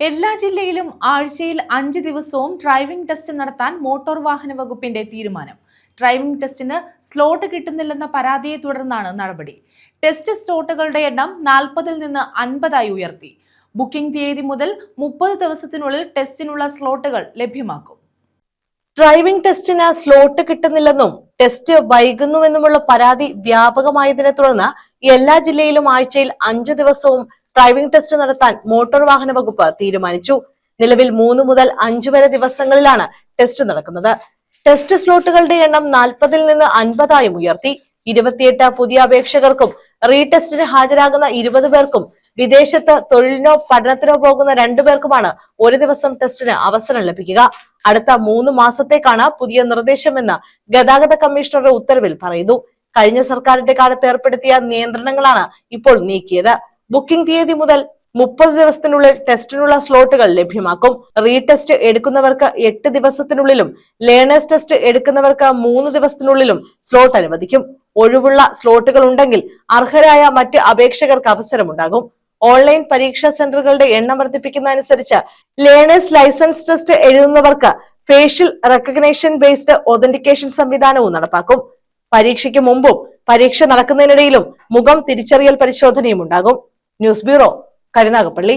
എല്ലാ ജില്ലയിലും ആഴ്ചയിൽ 5 ദിവസവും ഡ്രൈവിംഗ് ടെസ്റ്റ് നടത്താൻ മോട്ടോർ വാഹന വകുപ്പിന്റെ തീരുമാനം. ഡ്രൈവിംഗ് ടെസ്റ്റിന് സ്ലോട്ട് കിട്ടുന്നില്ലെന്ന പരാതിയെ തുടർന്നാണ് നടപടി. ടെസ്റ്റ് സ്ലോട്ടുകളുടെ എണ്ണം 40-ൽ നിന്ന് 50ആയി ഉയർത്തി. ബുക്കിംഗ് തീയതി മുതൽ 30 ദിവസത്തിനുള്ളിൽ ടെസ്റ്റിനുള്ള സ്ലോട്ടുകൾ ലഭ്യമാക്കും. ഡ്രൈവിംഗ് ടെസ്റ്റിന് സ്ലോട്ട് കിട്ടുന്നില്ലെന്നും ടെസ്റ്റ് വൈകുന്നുവെന്നുമുള്ള പരാതി വ്യാപകമായതിനെ തുടർന്ന് എല്ലാ ജില്ലയിലും ആഴ്ചയിൽ 5 ദിവസവും ഡ്രൈവിംഗ് ടെസ്റ്റ് നടത്താൻ മോട്ടോർ വാഹന വകുപ്പ് തീരുമാനിച്ചു. നിലവിൽ 3 മുതൽ 5 വരെ ദിവസങ്ങളിലാണ് ടെസ്റ്റ് നടക്കുന്നത്. ടെസ്റ്റ് സ്ലോട്ടുകളുടെ എണ്ണം 40-ൽ നിന്ന് 50ആയും ഉയർത്തി. 28 പുതിയ അപേക്ഷകർക്കും റീടെസ്റ്റിന് ഹാജരാകുന്ന 20 പേർക്കും വിദേശത്ത് തൊഴിലിനോ പഠനത്തിനോ പോകുന്ന 2 പേർക്കുമാണ് ഒരു ദിവസം ടെസ്റ്റിന് അവസരം ലഭിക്കുക. അടുത്ത 3 മാസത്തേക്കാണ് പുതിയ നിർദ്ദേശമെന്ന് ഗതാഗത കമ്മീഷണറുടെ ഉത്തരവിൽ പറയുന്നു. കഴിഞ്ഞ സർക്കാരിന്റെ കാലത്ത് ഏർപ്പെടുത്തിയ നിയന്ത്രണങ്ങളാണ് ഇപ്പോൾ നീക്കിയത്. ബുക്കിംഗ് തീയതി മുതൽ 30 ദിവസത്തിനുള്ളിൽ ടെസ്റ്റിനുള്ള സ്ലോട്ടുകൾ ലഭ്യമാക്കും. റീടെസ്റ്റ് എടുക്കുന്നവർക്ക് 8 ദിവസത്തിനുള്ളിലും ലേണേഴ്സ് ടെസ്റ്റ് എടുക്കുന്നവർക്ക് 3 ദിവസത്തിനുള്ളിലും സ്ലോട്ട് അനുവദിക്കും. ഒഴിവുള്ള സ്ലോട്ടുകൾ ഉണ്ടെങ്കിൽ അർഹരായ മറ്റ് അപേക്ഷകർക്ക് അവസരമുണ്ടാകും. ഓൺലൈൻ പരീക്ഷാ സെന്ററുകളുടെ എണ്ണം വർദ്ധിപ്പിക്കുന്നതനുസരിച്ച് ലേണേഴ്സ് ലൈസൻസ് ടെസ്റ്റ് എഴുതുന്നവർക്ക് ഫേഷ്യൽ റെക്കഗ്നേഷൻ ബേസ്ഡ് ഒതന്റിക്കേഷൻ സംവിധാനവും നടപ്പാക്കും. പരീക്ഷയ്ക്ക് മുമ്പും പരീക്ഷ നടക്കുന്നതിനിടയിലും മുഖം തിരിച്ചറിയൽ പരിശോധനയും ഉണ്ടാകും. News bureau, Karunagappally.